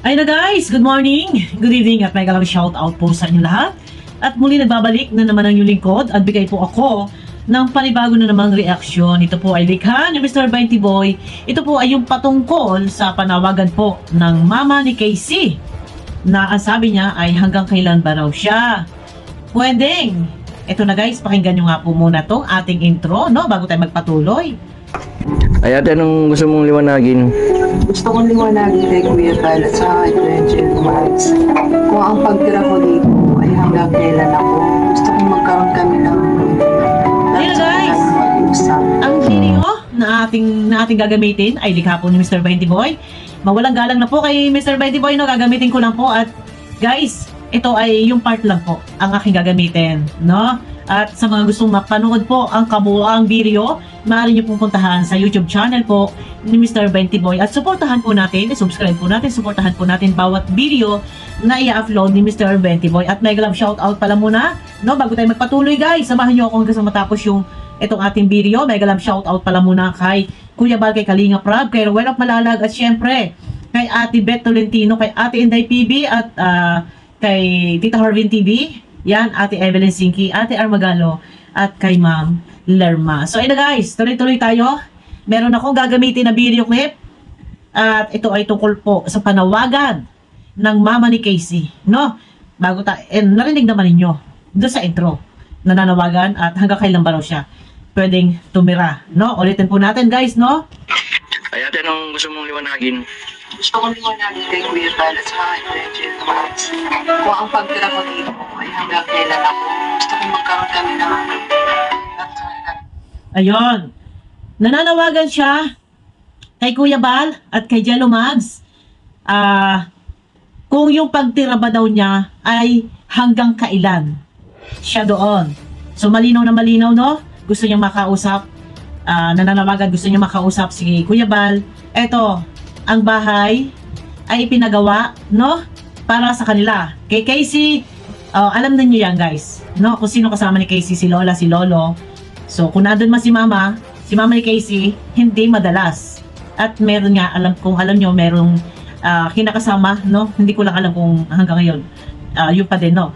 Ayun na guys, good morning, good evening at may galang shout out po sa inyo lahat. At muli nagbabalik na naman ang inyong lingkod at bigay po ako ng panibago na namang reaksyon. Ito po ay likha ni Mr. 20 Boy. Ito po ay yung patungkol sa panawagan po ng mama ni Casey na ang sabi niya ay hanggang kailan ba raw siya pwedeng. Ito na guys, pakinggan nyo nga po muna tong ating intro, no, bago tayo magpatuloy. Ay ate, anong gusto mong liwanagin? Gusto kong liwanagin kay Kuya Val at saka kay Kuya Jen Max. Kung ang pagtira ko dito ay hanggang kailan ako. Gusto kong magkaroon kami ng Hello guys! Ang video na ating gagamitin ay likha po ni Mr. 20 Boy. Mawalang galang na po kay Mr. 20 Boy, no, gagamitin ko lang po. At guys, ito ay yung part lang po ang aking gagamitin, no? At sa mga gustong mapanood po ang kabuuang video, maaari nyo pong puntahan sa YouTube channel po ni Mr. 20 Boy at supportahan po natin, subscribe po natin, supportahan po natin bawat video na i-upload ni Mr. 20 Boy. At mega love shoutout pala muna, no, bago tayo magpatuloy guys, samahan nyo ako hanggang sa matapos yung itong ating video. Mega love shoutout pala muna kay Kuya Val, kay Kalinga Prab, kay Rowell of Malalag at syempre kay Ate Beth Tolentino, kay Ate Inday PB at kay Tita Harvin TV. Yan, Ate Evelyn Sinki, Ate Armagalo, at kay Ma'am Lerma. So, ayun na guys, tuloy-tuloy tayo. Meron akong gagamitin na video clip. At ito ay tungkol po sa panawagan ng mama ni Casey. No? Bago tayo, narinig naman ninyo doon sa intro. Nananawagan at hanggang kailan ba raw siya pwedeng tumira. No? Ulitin po natin guys, no? Ay ate, anong gusto mong liwanagin? Gusto kong liwanagin kay Kuya Val at saka kay Kuya Jen Max. Kung ang pagtira ko dito ay hanggang kailan ako. Gusto kong magkaroon kami ng Ayun. Nananawagan siya kay Kuya Val at kay Jello Mags. Kung yung pagtira ba daw niya ay hanggang kailan siya doon. So malinaw na malinaw, no? Gusto niya makausap. Nananawagan, gusto niya makausap si Kuya Val. Eto, ang bahay ay ipinagawa, no? Para sa kanila. Kay Casey, alam na niyo yan guys, no? Kung sino kasama ni Casey, si Lola, si Lolo. So, kung nandun man si Mama ni Casey, hindi madalas. At meron nga, alam nyo, merong kinakasama, no? Hindi ko lang alam kung hanggang ngayon, yun pa din, no?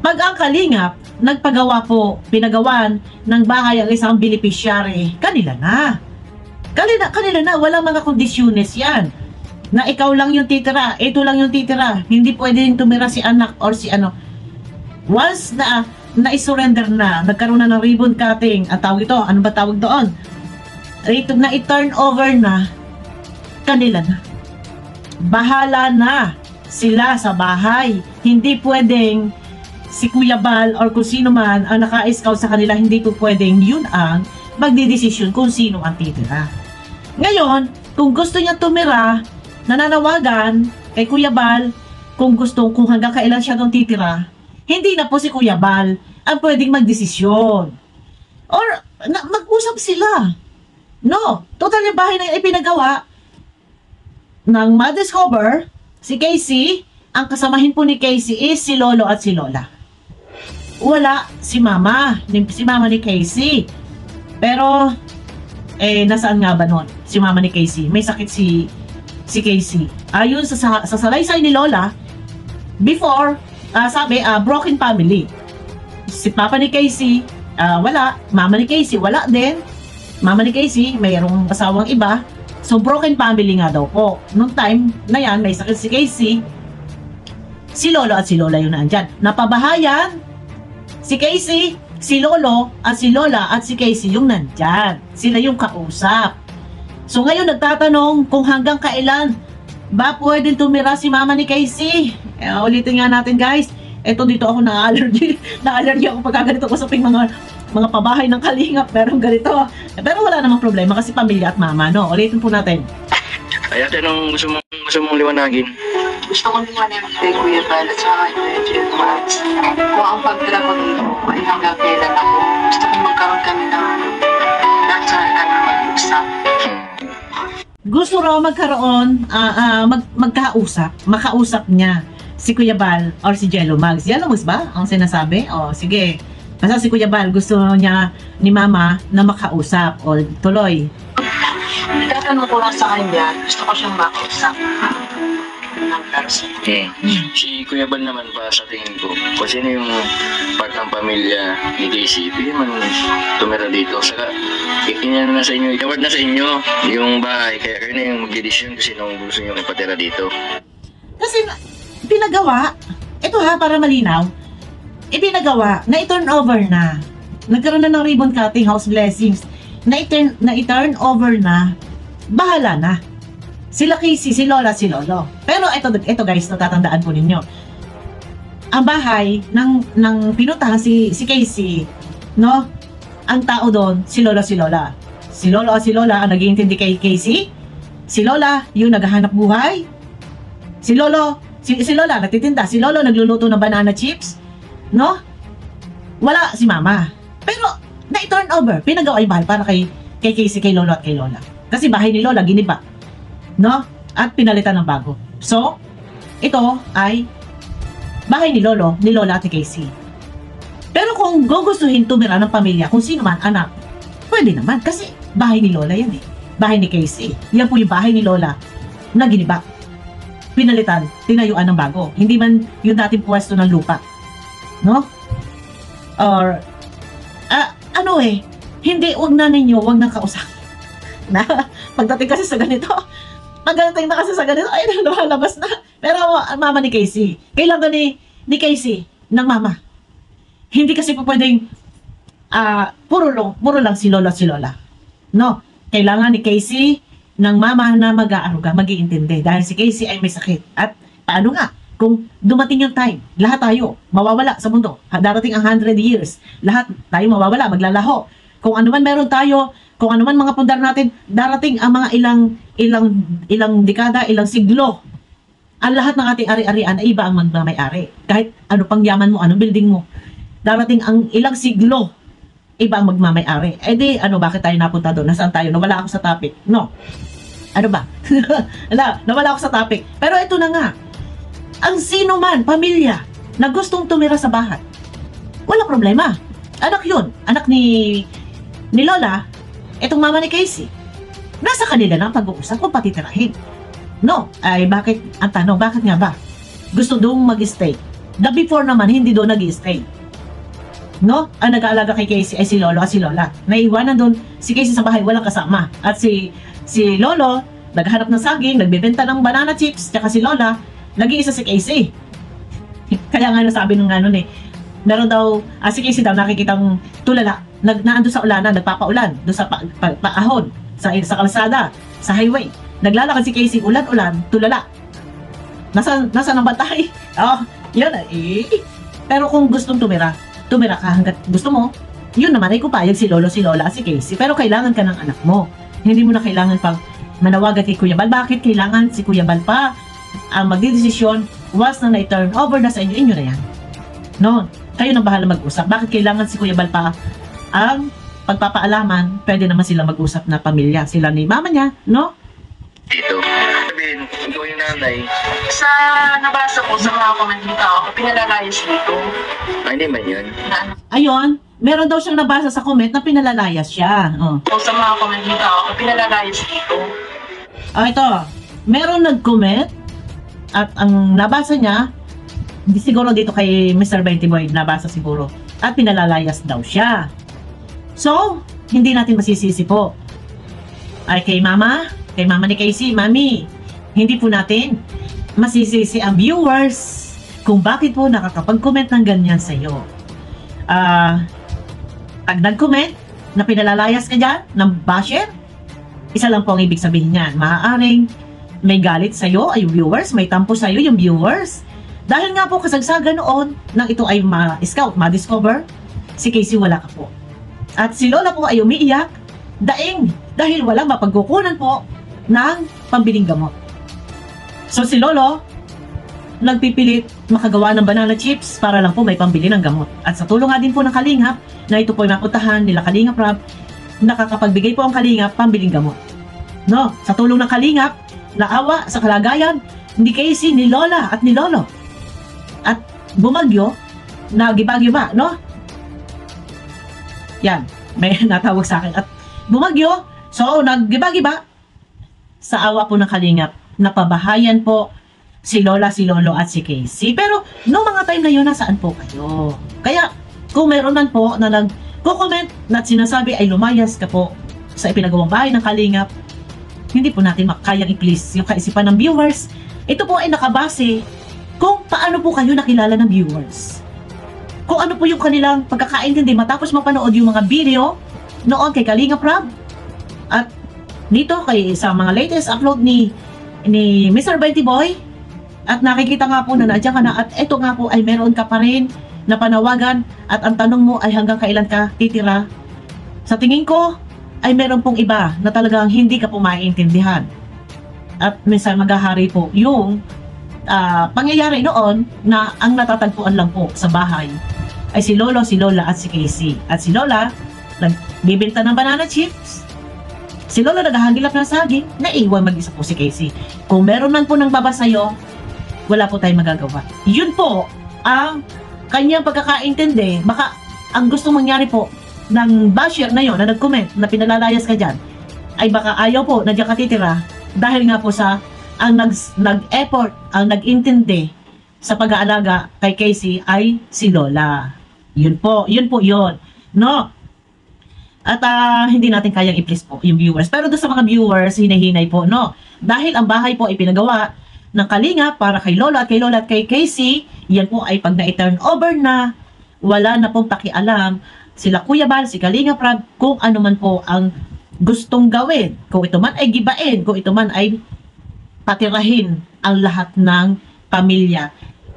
Pag ang Kalingap, nagpagawa po, pinagawan ng bahay ang isang beneficiary, kanila na. Kanila na, walang mga kondisyones yan. Na ikaw lang yung titira, ito lang yung titira. Hindi pwedeng tumira si anak or si ano. Once na i-surrender na, nagkaroon na ng ribbon cutting, ang tawag ito, ano ba tawag doon? Na i-turn over na, kanila na. Bahala na sila sa bahay. Hindi pwedeng si Kuya Val or kung sino man ang naka-scout sa kanila, hindi po pwedeng yun ang magdidesisyon kung sino ang titira. Ngayon, kung gusto niya tumira, nananawagan kay Kuya Val, kung hanggang kailan siya doon titira, hindi na po si Kuya Val ang pwedeng magdesisyon. Or, mag-usap sila. No, total yung bahay na ipinagawa ng ma-discover, si Casey, ang kasamahin po ni Casey is si Lolo at si Lola. Wala si Mama ni Casey. Pero, nasaan nga ba nun? Si Mama ni Casey. May sakit si Casey. Ayon sa salaysay ni Lola, before, sabi, broken family. Si Papa ni Casey, wala. Mama ni Casey, wala din. Mama ni Casey, mayroong asawang iba. So, broken family nga daw po. Noong time na yan, may sakit si Casey. Si Lolo at si Lola yun nandyan. Napabahayan, si Casey, si Lolo at si Lola at si Casey yung nandyan. Sila yung kausap. So ngayon nagtatanong kung hanggang kailan ba pwedeng tumira si Mama ni Casey. Ulitin nga natin guys. Eto dito ako na-allergy. Na-allergy ako pagka ganito usaping mga pabahay ng Kalingap. Pero ganito. Pero wala namang problema kasi pamilya at mama, no? Ulitin po natin. Ay ate, anong gusto mong liwanagin? Gusto kong liwanagin kay Kuya Val at saka kay Kuya Jen Max. Kung ang pagtira ko dito ay hanggang kailan ako. Gusto kong magkaroon kami ng mag-usap. Gusto raw magkaroon, makausap niya si Kuya Val or si Jello Mags. Jello Mags ba ang sinasabi? O sige, basta si Kuya Val gusto niya ni Mama na makausap. O tuloy. Tatanong ko lang sa kanya, gusto ko siyang makausap. ng person. Si Kuya Bal naman pa sa tingin ko, kung sino yung part ng pamilya ni Casey, pwede man tumira dito. Saka, ikinyan na sa inyo, i-award na sa inyo yung bahay. Kaya kayo na yung mag-decision kung sino gusto nyo ipatira dito. Kasi pinagawa, ito ha, para malinaw, ipinagawa na i-turn over na. Nagkaroon na ng ribbon cutting, house blessings, na i-turn over na, bahala na. Sila Casey, si Lola, si Lolo. Pero ito guys, natatandaan po ninyo. Ang bahay ng pinuntahan si Casey, no? Ang tao doon, si Lola, si Lola. Si Lolo at si Lola ang nag-iintindi kay Casey. Si Lola, yung naghahanap buhay. Si Lolo, si Lola nagtitinda. Si Lolo nagluluto ng banana chips. No? Wala si Mama. Pero, na-turn over. Pinagawa yung bahay para kay Casey, kay Lolo at kay Lola. Kasi bahay ni Lola, giniba. No? At pinalitan ng bago. So, ito ay bahay ni Lolo, ni Lola at ni Casey. Pero kung gugustuhin tumira ng pamilya, kung sino man, anak, pwede naman. Kasi bahay ni Lola yan eh. Bahay ni Casey. Yan po yung bahay ni Lola na giniba. Pinalitan, tinayuan ng bago. Hindi man yung dating pwesto ng lupa. No? Or, hindi, wag na nang kausap. Na, pagdating kasi sa ganito, pagdating na kasi sa ganito, ay, lumalabas na. Pero, mama ni Casey, kailangan ni Casey ng mama. Hindi kasi po pwedeng, puro lang si Lola. No, kailangan ni Casey ng mama na mag-aaruga, mag-iintindi. Dahil si Casey ay may sakit. At, paano nga? Kung dumating yung time, lahat tayo mawawala sa mundo. Darating ang 100 years. Lahat tayo mawawala, maglalaho. Kung ano man meron tayo, kung ano man mga pundar natin, darating ang mga ilang dekada, ilang siglo. Ang lahat ng ating ari-arian ay iba ang magmamay-ari. Kahit ano pang yaman mo, anong building mo. Darating ang ilang siglo, iba ang magmamay-ari. Eh di, bakit tayo napunta doon? Nasaan tayo? Nawala ako sa topic. No. Ano ba? Nawala ako sa topic. Pero ito na nga. Ang sino man, pamilya, na gustong tumira sa bahay, wala problema. Anak yun. Anak ni Lola, itong mama ni Casey. Nasa kanila na ang pag-uusap kung patitirahin. No, ay bakit, ang tanong, bakit nga ba? Gusto doon mag-stay. The before naman, hindi doon nag-stay. No, ang nag-aalaga kay Casey ay si Lolo at si Lola. Naiwanan doon si Casey sa bahay, walang kasama. At si Lolo, naghanap ng saging, nagbebenta ng banana chips, tsaka si Lola, nag-iisa si Casey. Kaya nga nasabi nung meron daw, si Casey daw nakikitang tulala, naando sa ulanan, nagpapaulan, doon sa paahon, sa kalsada, sa highway. Naglalakad si Casey, ulan-ulan, tulala. Nasa ng batay. Yun Pero kung gustong tumira ka hanggat gusto mo, yun naman ay kupayag si Lolo, si Lola, si Casey. Pero kailangan ka ng anak mo. Hindi mo na kailangan pang manawagan kay Kuya Bal. Bakit kailangan si Kuya Bal pa ang magdidesisyon once na na-turn over na sa inyo na yan? No, kayo nang bahala mag-usap. Bakit kailangan si Kuya Bal pa ang pagpapaalaman? Pwede naman sila mag-usap na pamilya. Sila ni mama niya, no? Dito. Sabihin, ikaw yung nanay. Sa nabasa ko sa mga komento ako, pinalalayas dito. Hindi man yun. Ayun, meron daw siyang nabasa sa comment na pinalalayas siya. Sa mga komento ako, pinalalayas dito. Ito, meron nag-comment at ang nabasa niya, hindi siguro dito kay Mr. 20 Boy, nabasa siguro. At pinalalayas daw siya. So, hindi natin masisisi po. Ay kay mama ni Casey, mami, hindi po natin masisisi ang viewers kung bakit po nakakapag-comment ng ganyan sa iyo. Pag nag-comment na pinalalayas ka dyan ng basher, isa lang po ang ibig sabihin niyan. Maaaring may galit sa iyo ay viewers, may tampo sa iyo yung viewers. Dahil nga po kasagsagan noon nang ito ay ma-scout, ma-discover, si Casey wala ka po. At si Lola po ay umiiyak, daing, dahil walang mapagkukunan po ng pambiling gamot. So si Lolo, nagpipilit makagawa ng banana chips para lang po may pambili ng gamot. At sa tulong nga din po ng Kalingap, na ito po ay mapuntahan nila Kalingap Rob, nakakapagbigay po ang Kalingap pambiling gamot. No, sa tulong ng Kalingap, naawa sa kalagayan ni Casey, ni Lola at ni Lolo. At bumagyo, nagibagyo ba, no? Yan, may natawag sa akin. At bumagyo, so naggiba-giba, sa awa po ng Kalingap, napabahayan po si Lola, si Lolo at si Casey. Pero no mga time na yun, nasaan po kayo? Kaya kung meron man po na nag-comment na sinasabi ay lumayas ka po sa ipinagawang bahay ng Kalingap, hindi po natin makayang i-please yung kaisipan ng viewers. Ito po ay nakabase kung paano po kayo nakilala ng viewers. Kung ano po yung kanilang pagkakaintindi matapos mapanood yung mga video noon kay Kalingap Rob at dito kay sa mga latest upload ni Mr. Benty Boy. At nakikita nga po na nandiyan ka na at ito nga po ay meron ka pa rin na panawagan at ang tanong mo ay hanggang kailan ka titira. Sa tingin ko ay meron pong iba na talagang hindi ka po maiintindihan. At minsan maghahari po yung pangyayari noon na ang natatagpuan lang po sa bahay ay si Lolo, si Lola at si Casey. At si Lola nagbibenta ng banana chips. Si Lola naghahagilap ng saging, naiwan mag-isa po si Casey. Kung meron man po nang baba sa'yo, wala po tayong magagawa. Yun po ang kanyang pagkakaintindi. Baka ang gustong mangyari po ng basher na yon na nag-comment na pinalalayas ka dyan, ay baka ayaw po na dyan ka titira dahil nga po sa ang nag-effort, ang nag-intindi sa pag-aalaga kay Casey ay si Lola. Yun po yun. No? At hindi natin kayang i-please po yung viewers. Pero doon sa mga viewers, hinahinay po, no? Dahil ang bahay po ay pinagawa ng Kalingap para kay Lola at kay Casey, yan po ay pag na-turn over na, wala na pong pakialam sila Kuya Bal, si Kalingap Rob, kung ano man po ang gustong gawin. Kung ito man ay gibain, kung ito man ay patirahin ang lahat ng pamilya,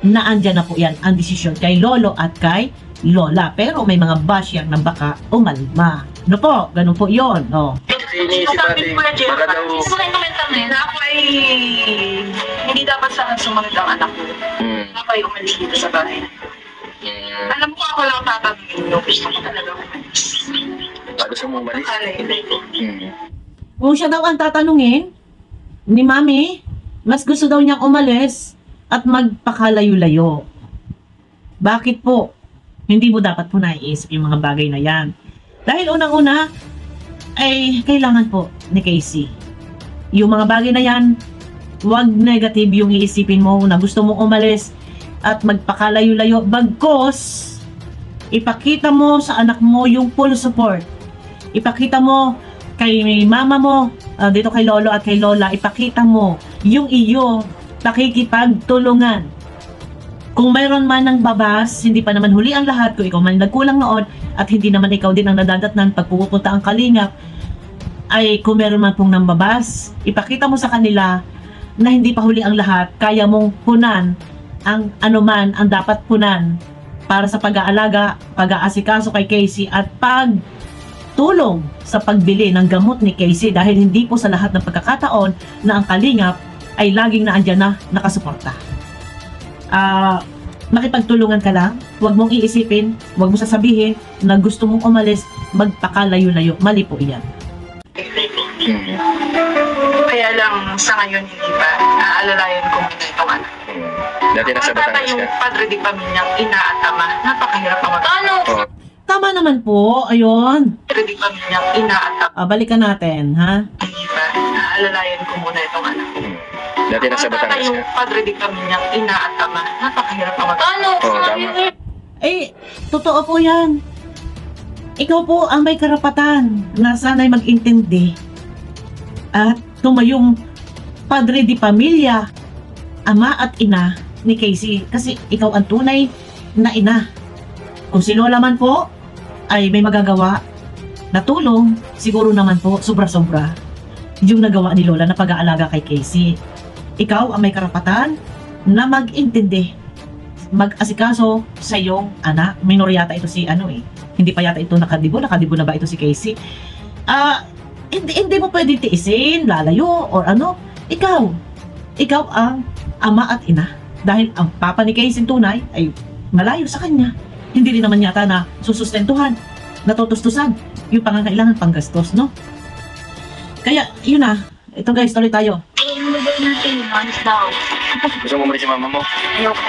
na andyan na po yan ang desisyon kay Lolo at kay Lola. Pero may mga basher na baka umalma. No po, ganun po yun. No. Iniisip natin, baka daw... Na ako ay hindi dapat sa sumunod ang anak ko. Ako ay umalis dito sa bahay. Alam ko ako lang tatanungin nyo. Gusto ko talaga umalis. Gusto mo umalis? Alay. Kung siya daw ang tatanungin ni Mami, mas gusto daw niyang umalis at magpakalayo-layo. Bakit po? Hindi mo dapat po naiisip yung mga bagay na yan. Dahil unang-una, ay kailangan po ni Casey. Yung mga bagay na yan, huwag negative yung iisipin mo na gusto mong umalis at magpakalayo-layo. Bagkos, ipakita mo sa anak mo yung full support. Ipakita mo kay mama mo, dito kay Lolo at kay Lola, ipakita mo yung iyo pakikipagtulungan. Kung mayroon man ng babas, hindi pa naman huli ang lahat. Kung ikaw man nagkulang noon at hindi naman ikaw din ang nadadatnan pag pupunta ang Kalingap, ay kung meron man pong nambabas, ipakita mo sa kanila na hindi pa huli ang lahat. Kaya mong punan ang anuman ang dapat punan para sa pag-aalaga, pag-aasikaso kay Casey at pagtulong sa pagbili ng gamot ni Casey, dahil hindi po sa lahat ng pagkakataon na ang Kalingap ay laging naandyan na nakasuporta. Makipagtulungan ka lang, huwag mong iisipin, huwag mo sasabihin na gusto mong umalis, magpakalayo-layo. Mali po iyan. Kaya lang sa ngayon hindi pa. Aalalayan ko muna itong anak. Dati nasa Batangas yung ka. padre di pamilyang ina at ama, napakahirap ang ano? Tama naman po, ayun. Padre di pamilyang ina at ama, Balikan natin, ha? hindi pa. Aalalayan ko muna itong anak. Dati nasa Batangas yung ka. padre di pamilyang ina at ama, napakahirap ang ano? Tama. Eh, totoo po yan. Ikaw po ang may karapatan na sana'y mag-intindi at tumayong padre di pamilya, ama at ina ni Casey, kasi ikaw ang tunay na ina. Kung si Lola man po ay may magagawa na tulong, siguro naman po sobra-sobra yung nagawa ni Lola na pag-aalaga kay Casey. Ikaw ang may karapatan na mag-intindi, mag-asikaso sa iyong anak. Minor yata ito si hindi pa yata ito nakadibo na ba ito si Casey? Hindi mo pwede tiisin, lalayo, or ano. Ikaw ang ama at ina. Dahil ang papa ni Casey tunay ay malayo sa kanya. Hindi rin naman yata na susustentuhan, natutustusan yung pangangailangan panggastos, no? Kaya, yun na. Ito guys, tuloy tayo. Ilagay natin, honest daw. Gusto mo umalis si mama mo? Ayaw ko.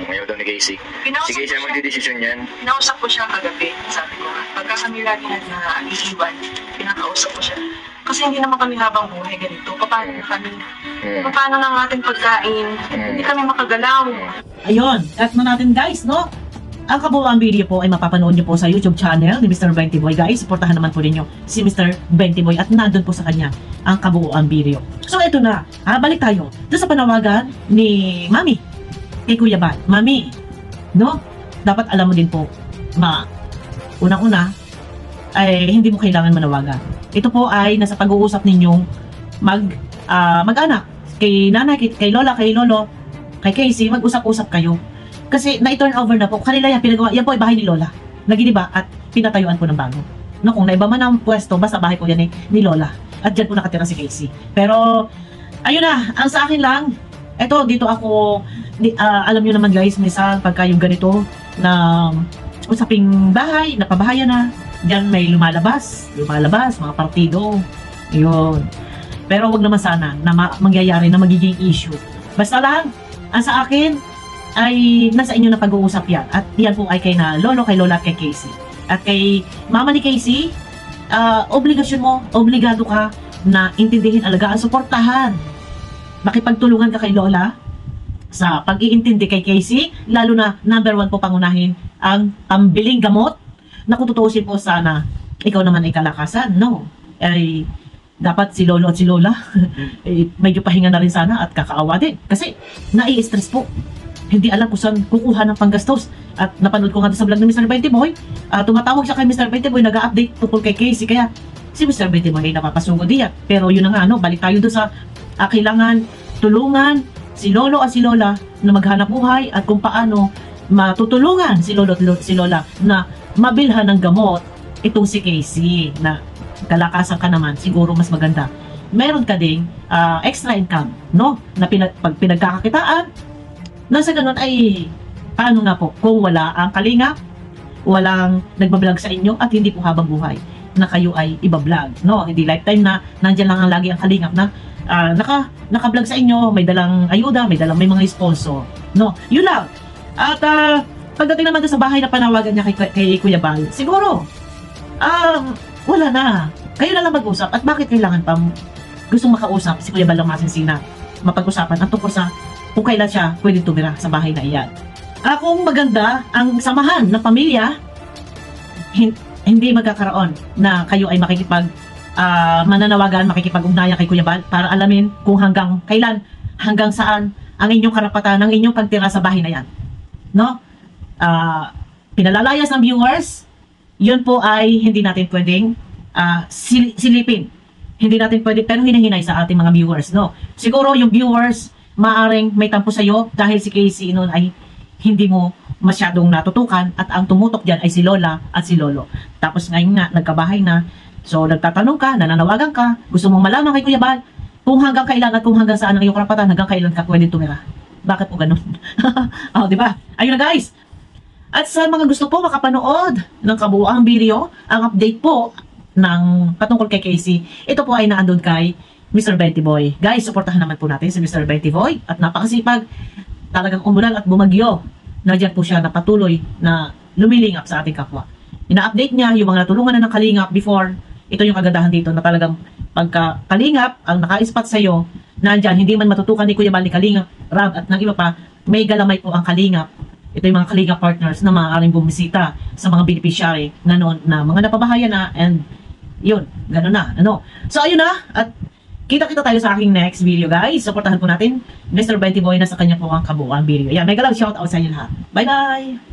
Ayaw daw ni Casey. Pinausap Si Casey ang magdidesisyon yan. Pinausap ko siya kagabi. Sabi ko nga, pagka kami lagi na iiwan, pinakausap ko siya. Kasi hindi naman kami habang buhay ganito. Paano na kami? Paano na ang ating pagkain? Hindi kami makagalaw. Ayun, cut na natin guys, no? Ang kabuuan video po ay mapapanood nyo po sa YouTube channel ni Mr. Bentiboy. Guys, supportahan naman po ninyo si Mr. Bentiboy at nandun po sa kanya ang kabuuan video. So ito na, balik tayo doon sa panawagan ni Mami kay Kuya Bal. Mami, no? Dapat alam mo din po, unang-una, ay hindi mo kailangan manawagan. Ito po ay nasa pag-uusap ninyong mag-anak. Kay nanay, kay lola, kay lolo, kay Casey, mag-usap-usap kayo. Kasi na-turn over na po. Kanila yan pinagawa. Yan po ay bahay ni lola. Naginiba at pinatayuan po ng bago. No, kung naiba man ang pwesto, basta bahay po yan ni lola. At dyan po nakatira si Casey. Pero, ayun na. Ang sa akin lang, eto, dito ako, alam nyo naman guys, minsan pagka yung ganito na usaping bahay, napabahayan na, dyan may lumalabas, mga partido. Yun. Pero wag naman sana na mangyayari na magiging issue. Basta lang, ang sa akin, ay nasa inyo na pag-uusap yan. At yan po ay kay na lolo, kay lola, at kay Casey. At kay mama ni Casey, obligasyon mo, obligado ka na intindihin, alagaan, suportahan. Makipagtulungan ka kay lola sa pag-iintindi kay Casey, lalo na number 1 po pangunahin ang pambiling gamot na kung tutuusin po sana, ikaw naman ay kalakasan. No. Ay dapat si lolo at si lola medyo pahinga na rin sana at kakaawa din. Kasi nai-stress po. Hindi alam kung saan kukuha ng panggastos. At napanood ko nga sa vlog ni Mr. Bentiboy, tumatawag siya kay Mr. Bentiboy, nag-update tungkol kay Casey. Kaya si Mr. Bentiboy ay napapasugod diyan. Pero yun na nga, balik tayo doon sa kailangan tulungan si lolo at si lola na maghanap buhay at kung paano matutulungan si lolo at si lola na mabilhan ng gamot itong si Casey na kalakasan ka naman, siguro mas maganda. Meron ka ding extra income, no? Na pag pinagkakakitaan, nasa ganun ay, paano nga po, kung wala ang kalinga, walang nagbablog sa inyo at hindi po habang buhay na kayo ay ibablog, no? Hindi lifetime na nandyan lang ang lagi ang kalingap na naka-vlog sa inyo, may dalang ayuda, may mga sponsor, no? Yun lang. At pagdating naman sa bahay na panawagan niya kay Kuya Bal, siguro, wala na. Kayo na lang mag-usap. At bakit kailangan pa gustong makausap si Kuya Bal ng Masinsina? Mapag-usapan at tungkol sa kung kailan siya pwede tumira sa bahay na iyan. Kung maganda ang samahan ng pamilya, hindi magkakaroon na kayo ay mananawagan, makikipag-ugnayan kay Kuya Bal para alamin kung hanggang kailan, hanggang saan ang inyong karapatan, ang inyong pagtira sa bahay na yan. No? Pinalalayas ng viewers, yun po ay hindi natin pwedeng silipin. Hindi natin pwede, pero hinahinay sa ating mga viewers. No? Siguro yung viewers, maaring may tampo sa'yo dahil si Casey noon ay hindi mo masyadong natutukan at ang tumutok dyan ay si lola at si lolo. Tapos ngayon nga, nagkabahay na. So, nagtatanong ka, nananawagan ka, gusto mong malaman kay Kuya Bal kung hanggang kailan at kung hanggang saan ang iyong karapatan, hanggang kailan ka pwede tumira. Bakit po ganun? Diba? Ayun na guys. At sa mga gusto po makapanood ng kabuuang video, ang update po ng patungkol kay Casey, ito po ay naandun kay Mr. Bentiboy. Guys, suportahan naman po natin si Mr. Bentiboy at napakasipag, talagang umulan at bumagyo. Nandiyan po siya na patuloy na lumilingap sa ating kapwa. Ina-update niya yung mga natulungan na ng kalingap before. Ito yung kagandahan dito na talagang pagka kalingap ang naka-spot sa'yo, nandyan, hindi man matutukan ni Kuya Bal ni Kalingap, Rab at ng iba pa, may galamay po ang kalingap. Ito yung mga kalingap partners na maaaring bumisita sa mga beneficiary na noon na mga napabahayan na and yun, gano'n na. So ayun na at kita-kita tayo sa aking next video guys. Supportahan po natin Mr. Bentiboy na sa kanya po ang kabuuan video. Yan, mega love shout out sa inyo lahat. Bye bye!